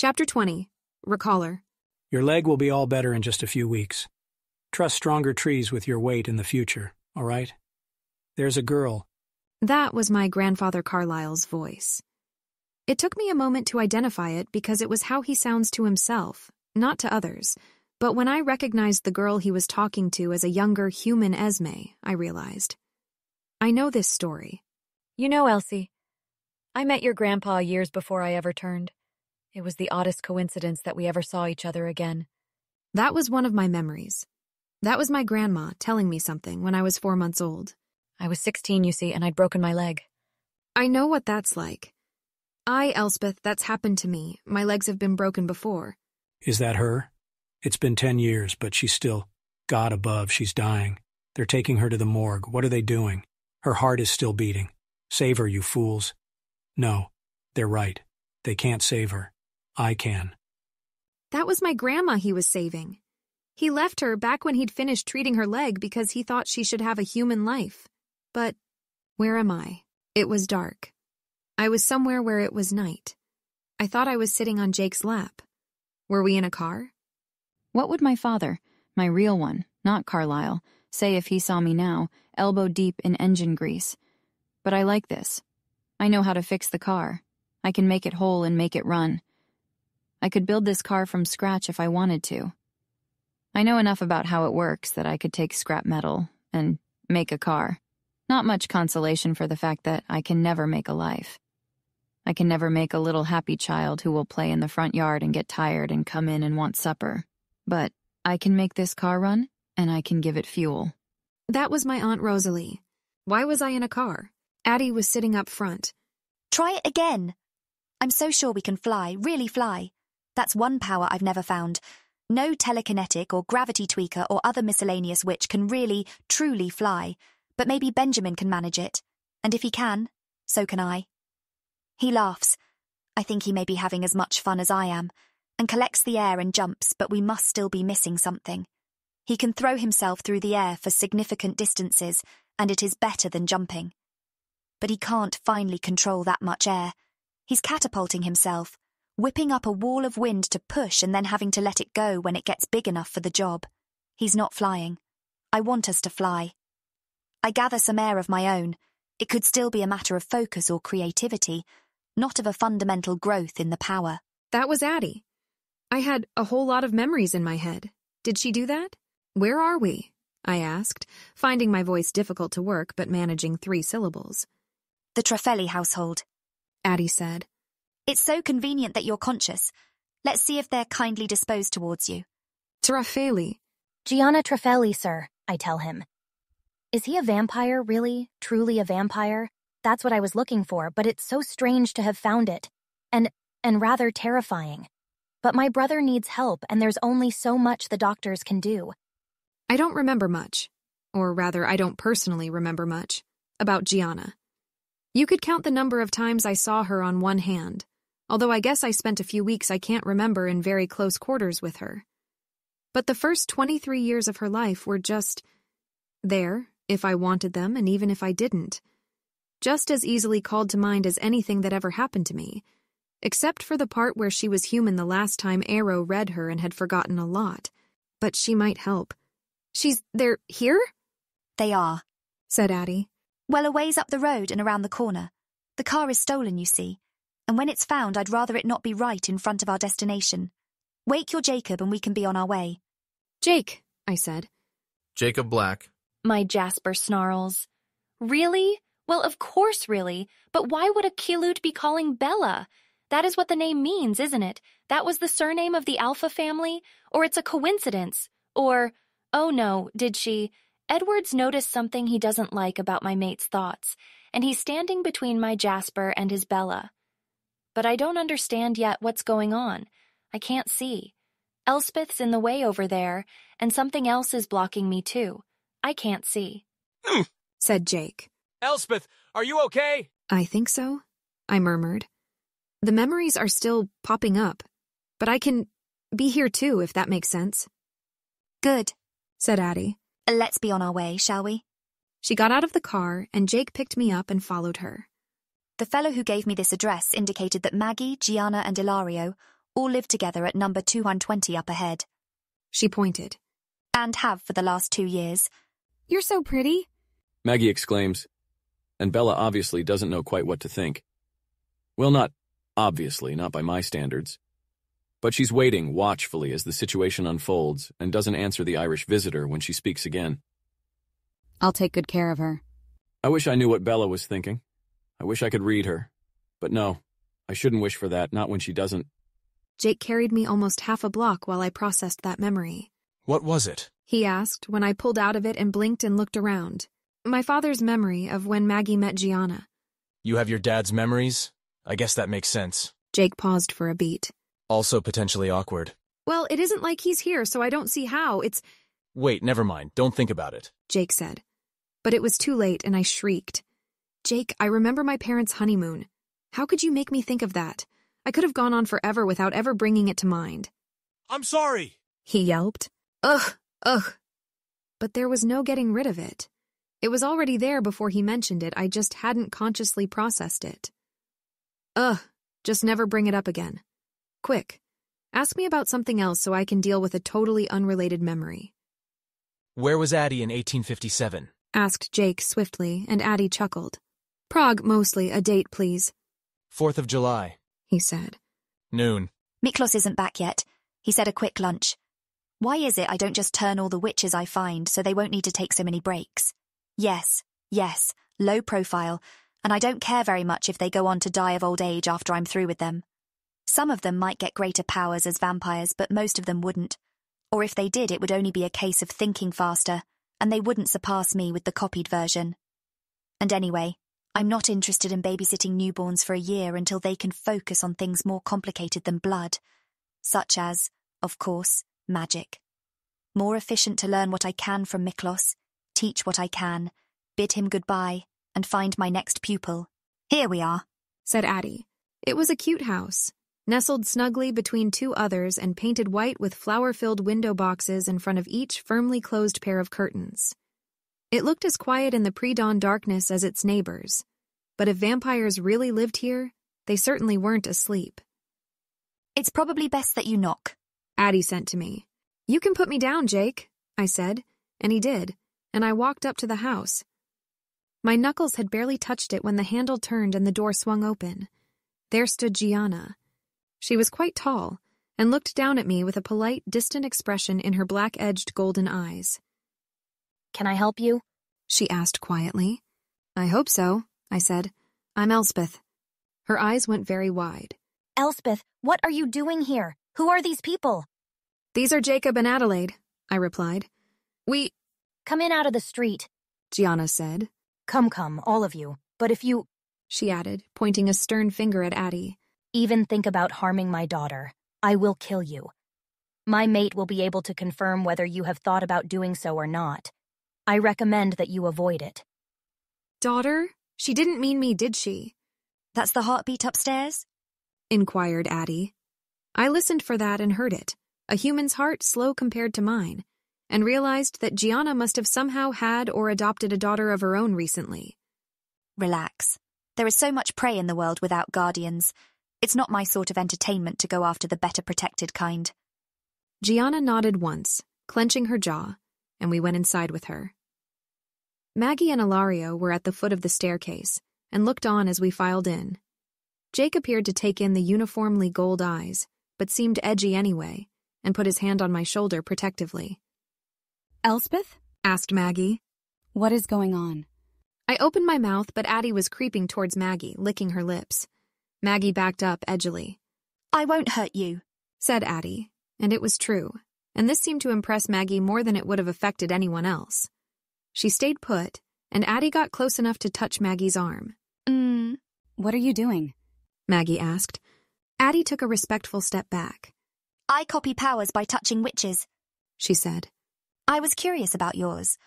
Chapter 20. Recaller. Your leg will be all better in just a few weeks. Trust stronger trees with your weight in the future, all right? There's a girl. That was my grandfather Carlyle's voice. It took me a moment to identify it because it was how he sounds to himself, not to others. But when I recognized the girl he was talking to as a younger human Esme, I realized. I know this story. You know, Elsie, I met your grandpa years before I ever turned. It was the oddest coincidence that we ever saw each other again. That was one of my memories. That was my grandma telling me something when I was 4 months old. I was 16, you see, and I'd broken my leg. I know what that's like. Elspeth, that's happened to me. My legs have been broken before. Is that her? It's been 10 years, but she's still, God above, she's dying. They're taking her to the morgue. What are they doing? Her heart is still beating. Save her, you fools. No, they're right. They can't save her. I can. That was my grandma he was saving. He left her back when he'd finished treating her leg because he thought she should have a human life. But where am I? It was dark. I was somewhere where it was night. I thought I was sitting on Jake's lap. Were we in a car? What would my father, my real one, not Carlyle, say if he saw me now, elbow deep in engine grease? But I like this. I know how to fix the car. I can make it whole and make it run. I could build this car from scratch if I wanted to. I know enough about how it works that I could take scrap metal and make a car. Not much consolation for the fact that I can never make a life. I can never make a little happy child who will play in the front yard and get tired and come in and want supper. But I can make this car run, and I can give it fuel. That was my Aunt Rosalie. Why was I in a car? Addie was sitting up front. Try it again. I'm so sure we can fly, really fly. That's one power I've never found. No telekinetic or gravity tweaker or other miscellaneous witch can really, truly fly. But maybe Benjamin can manage it. And if he can, so can I. He laughs. I think he may be having as much fun as I am, and collects the air and jumps, but we must still be missing something. He can throw himself through the air for significant distances, and it is better than jumping. But he can't finally control that much air. He's catapulting himself, whipping up a wall of wind to push and then having to let it go when it gets big enough for the job. He's not flying. I want us to fly. I gather some air of my own. It could still be a matter of focus or creativity, not of a fundamental growth in the power. That was Addie. I had a whole lot of memories in my head. Did she do that? Where are we? I asked, finding my voice difficult to work but managing 3 syllables. The Traffelli household, Addie said. It's so convenient that you're conscious. Let's see if they're kindly disposed towards you. Traffelli. Gianna Traffelli, sir, I tell him. Is he a vampire, really? Truly a vampire? That's what I was looking for, but it's so strange to have found it. And rather terrifying. But my brother needs help, and there's only so much the doctors can do. I don't remember much. Or rather, I don't personally remember much. About Gianna. You could count the number of times I saw her on one hand. Although I guess I spent a few weeks I can't remember in very close quarters with her. But the first 23 years of her life were just there, if I wanted them and even if I didn't. Just as easily called to mind as anything that ever happened to me, except for the part where she was human the last time Arrow read her and had forgotten a lot. But she might help. They're here? They are, said Addie. Well, a ways up the road and around the corner. The car is stolen, you see. And when it's found, I'd rather it not be right in front of our destination. Wake your Jacob and we can be on our way. Jake, I said. Jacob Black. My Jasper snarls. Really? Well, of course, really. But why would a Kilut be calling Bella? That is what the name means, isn't it? That was the surname of the Alpha family? Or it's a coincidence? Or, oh no, did she? Edwards noticed something he doesn't like about my mate's thoughts, and he's standing between my Jasper and his Bella. But I don't understand yet what's going on. I can't see. Elspeth's in the way over there, and something else is blocking me too. I can't see. Said Jake. Elspeth, are you okay? I think so, I murmured. The memories are still popping up, but I can be here too, if that makes sense. Good, said Addie. Let's be on our way, shall we? She got out of the car, and Jake picked me up and followed her. The fellow who gave me this address indicated that Maggie, Gianna, and Ilario all live together at number 220 up ahead. She pointed. And have for the last 2 years. You're so pretty, Maggie exclaims, and Bella obviously doesn't know quite what to think. Well, not obviously, not by my standards. But she's waiting watchfully as the situation unfolds and doesn't answer the Irish visitor when she speaks again. I'll take good care of her. I wish I knew what Bella was thinking. I wish I could read her. But no, I shouldn't wish for that, not when she doesn't. Jake carried me almost half a block while I processed that memory. What was it? He asked when I pulled out of it and blinked and looked around. My father's memory of when Maggie met Gianna. You have your dad's memories? I guess that makes sense. Jake paused for a beat. Also potentially awkward. Well, it isn't like he's here, so I don't see how. It's... Wait, never mind. Don't think about it. Jake said. But it was too late, and I shrieked. Jake, I remember my parents' honeymoon. How could you make me think of that? I could have gone on forever without ever bringing it to mind. I'm sorry, He yelped. Ugh, ugh. But there was no getting rid of it. It was already there before he mentioned it, I just hadn't consciously processed it. Ugh, just never bring it up again. Quick, ask me about something else so I can deal with a totally unrelated memory. Where was Addie in 1857? Asked Jake swiftly, and Addie chuckled. Prague, mostly. A date, please. 4th of July. He said. Noon. Miklos isn't back yet. He said a quick lunch. Why is it I don't just turn all the witches I find so they won't need to take so many breaks? Yes, low profile, and I don't care very much if they go on to die of old age after I'm through with them. Some of them might get greater powers as vampires, but most of them wouldn't. Or if they did, it would only be a case of thinking faster, and they wouldn't surpass me with the copied version. And anyway, I'm not interested in babysitting newborns for a year until they can focus on things more complicated than blood, such as, of course, magic. More efficient to learn what I can from Miklos, teach what I can, bid him goodbye, and find my next pupil. Here we are, said Addie. It was a cute house, nestled snugly between 2 others and painted white with flower-filled window boxes in front of each firmly closed pair of curtains. It looked as quiet in the pre-dawn darkness as its neighbors, but if vampires really lived here, they certainly weren't asleep. It's probably best that you knock, Addie sent to me. You can put me down, Jake, I said, and he did, and I walked up to the house. My knuckles had barely touched it when the handle turned and the door swung open. There stood Gianna. She was quite tall, and looked down at me with a polite, distant expression in her black-edged golden eyes. Can I help you? She asked quietly. I hope so, I said. I'm Elspeth. Her eyes went very wide. Elspeth, what are you doing here? Who are these people? These are Jacob and Adelaide, I replied. We... Come in out of the street, Gianna said. Come, all of you. But if you, she added, pointing a stern finger at Addie, even think about harming my daughter, I will kill you. My mate will be able to confirm whether you have thought about doing so or not. I recommend that you avoid it. Daughter? She didn't mean me, did she? That's the heartbeat upstairs? Inquired Addie. I listened for that and heard it, a human's heart slow compared to mine, and realized that Gianna must have somehow had or adopted a daughter of her own recently. Relax. There is so much prey in the world without guardians. It's not my sort of entertainment to go after the better protected kind. Gianna nodded once, clenching her jaw, and we went inside with her. Maggie and Ilario were at the foot of the staircase and looked on as we filed in. Jake appeared to take in the uniformly gold eyes, but seemed edgy anyway, and put his hand on my shoulder protectively. Elspeth? Asked Maggie. What is going on? I opened my mouth, but Addie was creeping towards Maggie, licking her lips. Maggie backed up edgily. I won't hurt you, said Addie, and it was true, and this seemed to impress Maggie more than it would have affected anyone else. She stayed put, and Addie got close enough to touch Maggie's arm. What are you doing? Maggie asked. Addie took a respectful step back. I copy powers by touching witches, she said. I was curious about yours.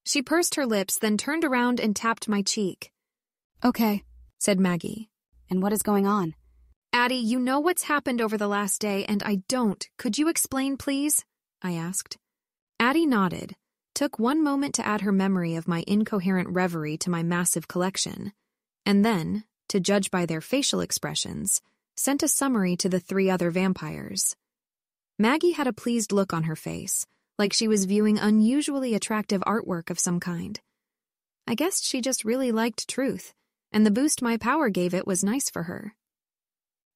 She pursed her lips, then turned around and tapped my cheek. Okay, said Maggie. And what is going on? Addie, you know what's happened over the last day, and I don't. Could you explain, please? I asked. Addie nodded, took one moment to add her memory of my incoherent reverie to my massive collection, and then, to judge by their facial expressions, sent a summary to the 3 other vampires. Maggie had a pleased look on her face, like she was viewing unusually attractive artwork of some kind. I guess she just really liked truth, and the boost my power gave it was nice for her.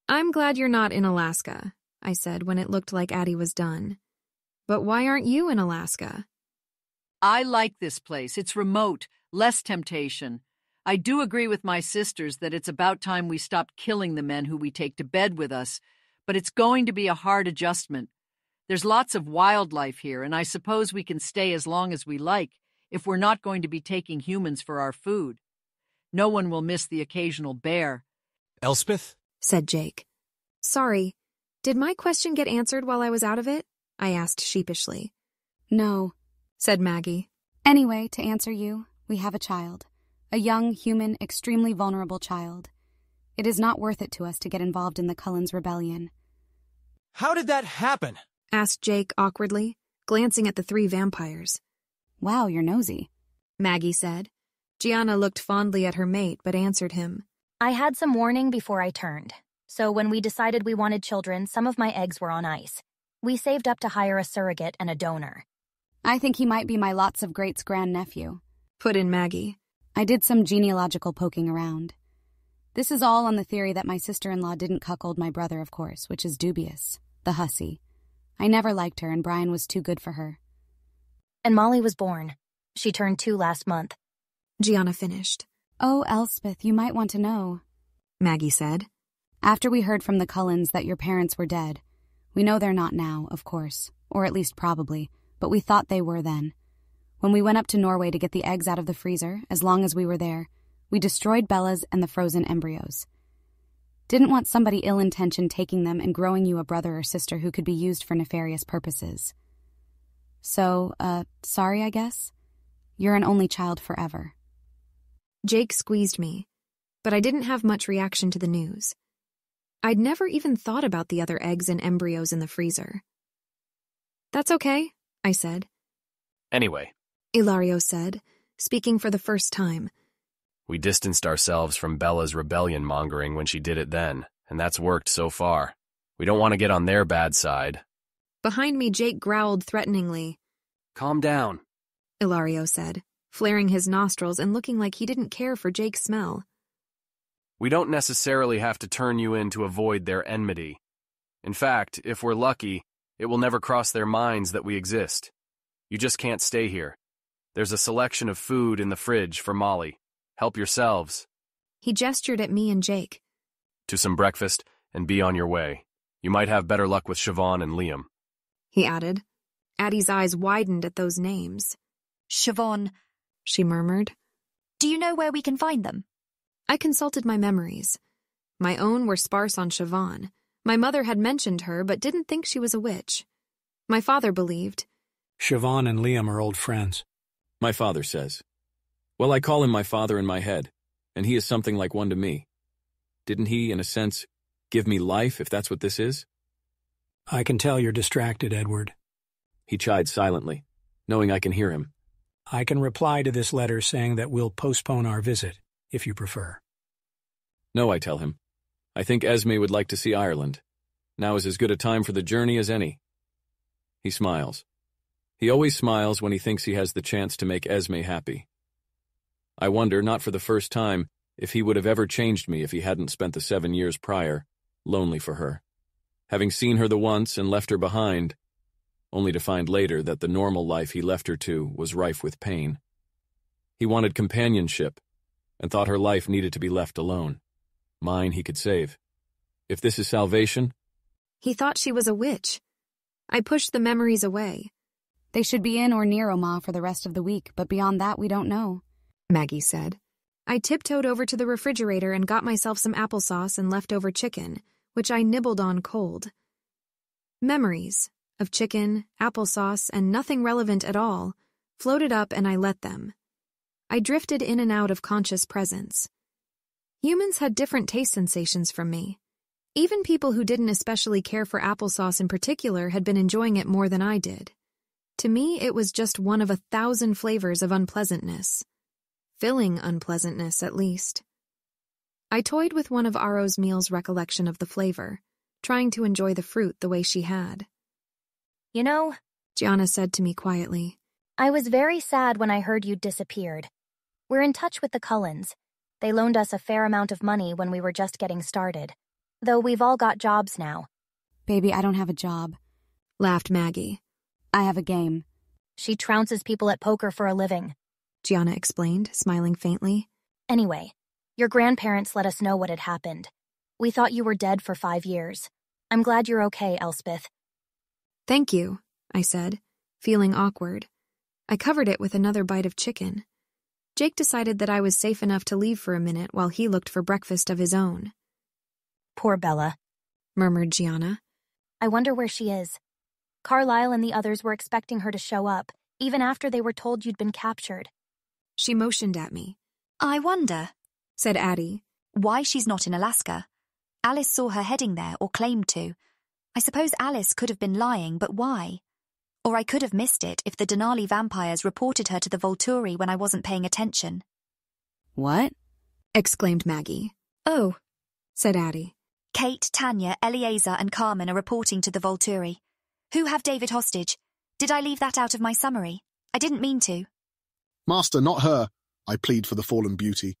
"I'm glad you're not in Alaska," I said when it looked like Addie was done. "But why aren't you in Alaska?" I like this place. It's remote, less temptation. I do agree with my sisters that it's about time we stopped killing the men who we take to bed with us, but it's going to be a hard adjustment. There's lots of wildlife here, and I suppose we can stay as long as we like if we're not going to be taking humans for our food. No one will miss the occasional bear. Elspeth? Said Jake. "Sorry, did my question get answered while I was out of it?" I asked sheepishly. No, Said Maggie. Anyway, to answer you, we have a child. A young, human, extremely vulnerable child. It is not worth it to us to get involved in the Cullens rebellion. How did that happen? Asked Jake awkwardly, glancing at the 3 vampires. Wow, you're nosy. Maggie said. Gianna looked fondly at her mate, but answered him. I had some warning before I turned. So when we decided we wanted children, some of my eggs were on ice. We saved up to hire a surrogate and a donor. I think he might be my lots of greats grandnephew. Put in Maggie. I did some genealogical poking around. This is all on the theory that my sister-in-law didn't cuckold my brother, of course, which is dubious. The hussy. I never liked her, and Brian was too good for her. And Molly was born. She turned 2 last month. Gianna finished. Oh, Elspeth, you might want to know. Maggie said. After we heard from the Cullens that your parents were dead, we know they're not now, of course, or at least probably, but we thought they were then. When we went up to Norway to get the eggs out of the freezer, as long as we were there, we destroyed Bella's and the frozen embryos. Didn't want somebody ill-intentioned taking them and growing you a brother or sister who could be used for nefarious purposes. So, sorry, I guess? You're an only child forever. Jake squeezed me, but I didn't have much reaction to the news. I'd never even thought about the other eggs and embryos in the freezer. "That's okay," I said. Anyway, Ilario said, speaking for the first time. we distanced ourselves from Bella's rebellion mongering when she did it then, and that's worked so far. We don't want to get on their bad side. Behind me, Jake growled threateningly. Calm down, Ilario said, flaring his nostrils and looking like he didn't care for Jake's smell. We don't necessarily have to turn you in to avoid their enmity. In fact, if we're lucky, it will never cross their minds that we exist. You just can't stay here. There's a selection of food in the fridge for Molly. Help yourselves. He gestured at me and Jake. To some breakfast, and be on your way. You might have better luck with Siobhan and Liam. He added. Addie's eyes widened at those names. Siobhan, She murmured. do you know where we can find them? I consulted my memories. My own were sparse on Siobhan. My mother had mentioned her, but didn't think she was a witch. My father believed. Siobhan and Liam are old friends. My father says. Well, I call him my father in my head, and he is something like one to me. Didn't he, in a sense, give me life, if that's what this is? I can tell you're distracted, Edward. He chide silently, knowing I can hear him. I can reply to this letter saying that we'll postpone our visit, if you prefer. No, I tell him. I think Esme would like to see Ireland. Now is as good a time for the journey as any. He smiles. He always smiles when he thinks he has the chance to make Esme happy. I wonder, not for the first time, if he would have ever changed me if he hadn't spent the 7 years prior, lonely for her. Having seen her the once and left her behind, only to find later that the normal life he left her to was rife with pain. He wanted companionship, and thought her life needed to be left alone. Mine he could save. If this is salvation... He thought she was a witch. I pushed the memories away. They should be in or near Oma for the rest of the week, but beyond that we don't know, Maggie said. I tiptoed over to the refrigerator and got myself some applesauce and leftover chicken, which I nibbled on cold. Memories of chicken, applesauce, and nothing relevant at all floated up and I let them. I drifted in and out of conscious presence. Humans had different taste sensations from me. Even people who didn't especially care for applesauce in particular had been enjoying it more than I did. To me, it was just one of 1,000 flavors of unpleasantness. Filling unpleasantness, at least. I toyed with one of Aro's meal's recollection of the flavor, trying to enjoy the fruit the way she had. You know, Gianna said to me quietly, I was very sad when I heard you'd disappeared. We're in touch with the Cullens. They loaned us a fair amount of money when we were just getting started. Though we've all got jobs now. Baby, I don't have a job. laughed Maggie. I have a game. She trounces people at poker for a living, Gianna explained, smiling faintly. Anyway, your grandparents let us know what had happened. We thought you were dead for 5 years. I'm glad you're okay, Elspeth. Thank you, I said, feeling awkward. I covered it with another bite of chicken. Jake decided that I was safe enough to leave for a minute while he looked for breakfast of his own. Poor Bella, murmured Gianna. I wonder where she is. Carlisle and the others were expecting her to show up, even after they were told you'd been captured. She motioned at me. I wonder, said Addie. why she's not in Alaska. Alice saw her heading there, or claimed to. I suppose Alice could have been lying, but why? Or I could have missed it if the Denali vampires reported her to the Volturi when I wasn't paying attention. What? Exclaimed Maggie. Oh, said Addie. Kate, Tanya, Eleazar and Carmen are reporting to the Volturi. Who have David hostage? Did I leave that out of my summary? I didn't mean to. Master, not her, I plead for the fallen beauty.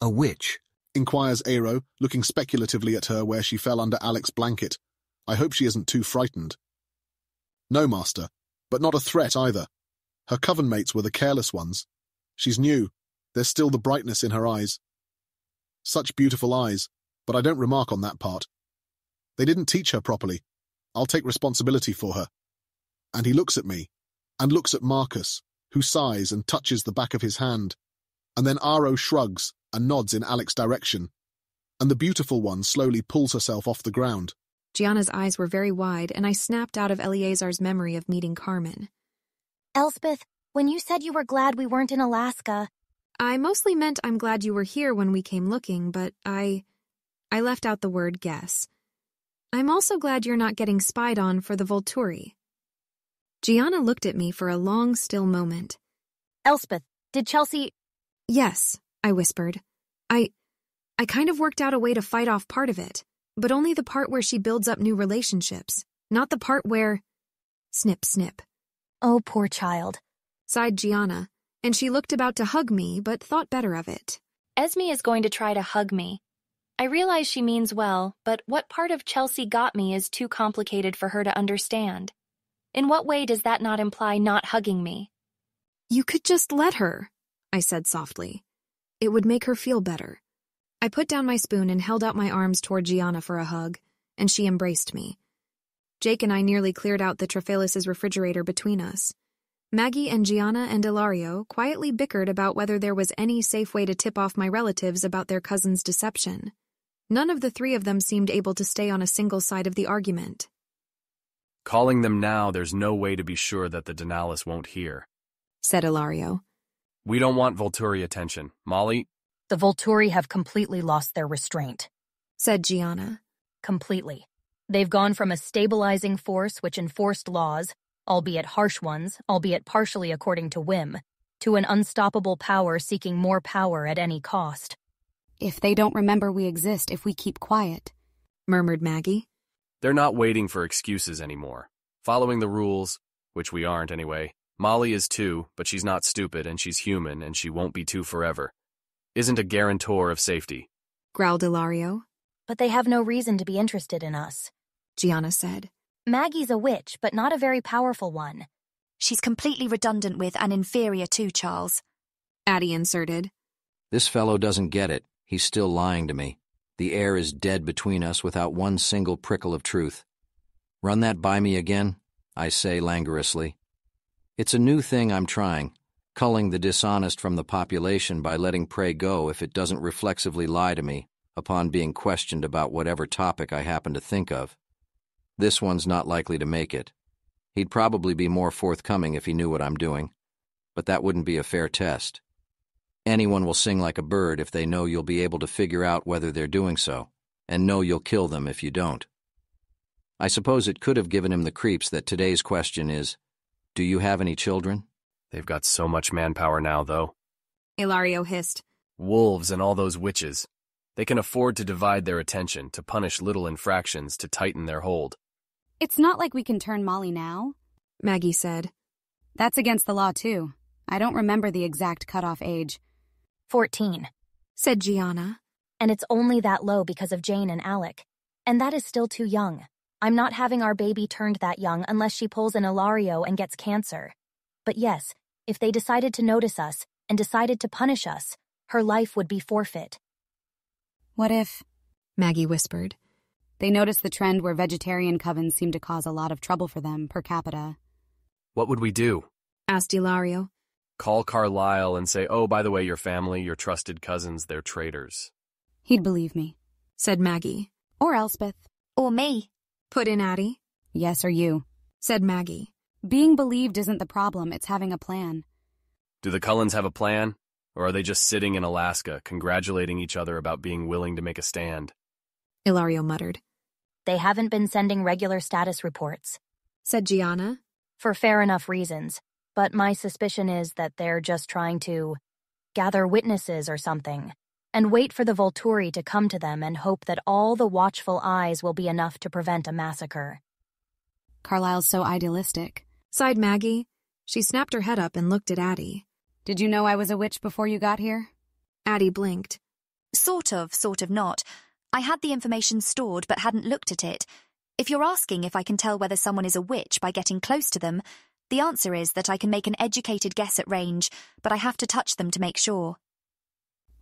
A witch? Inquires Aero, looking speculatively at her where she fell under Alec's blanket. I hope she isn't too frightened. No, Master, but not a threat either. Her coven mates were the careless ones. She's new. There's still the brightness in her eyes. Such beautiful eyes, but I don't remark on that part. They didn't teach her properly. I'll take responsibility for her. And he looks at me, and looks at Marcus, who sighs and touches the back of his hand. And then Aro shrugs and nods in Alec's direction, and the beautiful one slowly pulls herself off the ground. Gianna's eyes were very wide, and I snapped out of Eleazar's memory of meeting Carmen. Elspeth, when you said you were glad we weren't in Alaska... I mostly meant I'm glad you were here when we came looking, but I left out the word guess. I'm also glad you're not getting spied on for the Volturi. Gianna looked at me for a long, still moment. Elspeth, did Chelsea... Yes, I whispered. I kind of worked out a way to fight off part of it, but only the part where she builds up new relationships, not the part where... Snip, snip. Oh, poor child, sighed Gianna, and she looked about to hug me, but thought better of it. Esme is going to try to hug me. I realize she means well, but what part of Chelsea got me is too complicated for her to understand. In what way does that not imply not hugging me? You could just let her, I said softly. It would make her feel better. I put down my spoon and held out my arms toward Gianna for a hug, and she embraced me. Jake and I nearly cleared out the Trefelis' refrigerator between us. Maggie and Gianna and Ilario quietly bickered about whether there was any safe way to tip off my relatives about their cousin's deception. None of the three of them seemed able to stay on a single side of the argument. Calling them now, there's no way to be sure that the Denalis won't hear, said Ilario. We don't want Volturi attention. Molly? The Volturi have completely lost their restraint, said Gianna. Completely. They've gone from a stabilizing force which enforced laws, albeit harsh ones, albeit partially according to whim, to an unstoppable power seeking more power at any cost. If they don't remember we exist if we keep quiet, murmured Maggie. They're not waiting for excuses anymore. Following the rules, which we aren't anyway. Molly is too, but she's not stupid and she's human and she won't be too forever. Isn't a guarantor of safety, growled Ilario. But they have no reason to be interested in us, Gianna said. Maggie's a witch, but not a very powerful one. She's completely redundant with and inferior to Charles, Addie inserted. This fellow doesn't get it. He's still lying to me. The air is dead between us without one single prickle of truth. Run that by me again, I say languorously. It's a new thing I'm trying, culling the dishonest from the population by letting prey go if it doesn't reflexively lie to me upon being questioned about whatever topic I happen to think of. This one's not likely to make it. He'd probably be more forthcoming if he knew what I'm doing, but that wouldn't be a fair test. Anyone will sing like a bird if they know you'll be able to figure out whether they're doing so, and know you'll kill them if you don't. I suppose it could have given him the creeps that today's question is, do you have any children? They've got so much manpower now, though. Ilario hissed. Wolves and all those witches. They can afford to divide their attention, to punish little infractions, to tighten their hold. It's not like we can turn Molly now, Maggie said. That's against the law, too. I don't remember the exact cutoff age. 14, said Gianna. and it's only that low because of Jane and Alec. And that is still too young. I'm not having our baby turned that young unless she pulls an Ilario and gets cancer. But yes, if they decided to notice us and decided to punish us, her life would be forfeit. What if, Maggie whispered, they noticed the trend where vegetarian covens seem to cause a lot of trouble for them per capita? What would we do? asked Ilario. Call Carlisle and say, oh, by the way, your family, your trusted cousins, they're traitors. He'd believe me. Said Maggie. Or Elspeth. Or me. Put in Addie. Yes, or you. Said Maggie. Being believed isn't the problem, it's having a plan. Do the Cullens have a plan? Or are they just sitting in Alaska, congratulating each other about being willing to make a stand? Ilario muttered. They haven't been sending regular status reports. Said Gianna. For fair enough reasons. But my suspicion is that they're just trying to gather witnesses or something, and wait for the Volturi to come to them and hope that all the watchful eyes will be enough to prevent a massacre. Carlisle's so idealistic. Sighed Maggie. She snapped her head up and looked at Addie. Did you know I was a witch before you got here? Addie blinked. Sort of not. I had the information stored but hadn't looked at it. If you're asking if I can tell whether someone is a witch by getting close to them, the answer is that I can make an educated guess at range, but I have to touch them to make sure.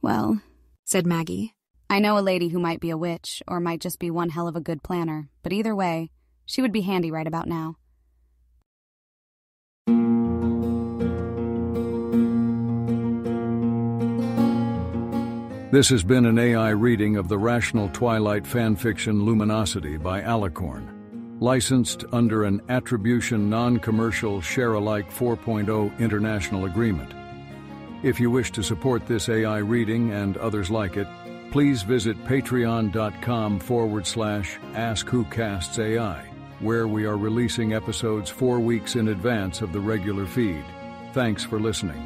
Well, said Maggie, I know a lady who might be a witch, or might just be one hell of a good planner, but either way, she would be handy right about now. This has been an AI reading of the Rational Twilight fanfiction Luminosity by Alicorn. Licensed under an Attribution Non-Commercial Share-alike 4.0 International Agreement. If you wish to support this AI reading and others like it, please visit patreon.com/AskWhoCastsAI, where we are releasing episodes 4 weeks in advance of the regular feed. Thanks for listening.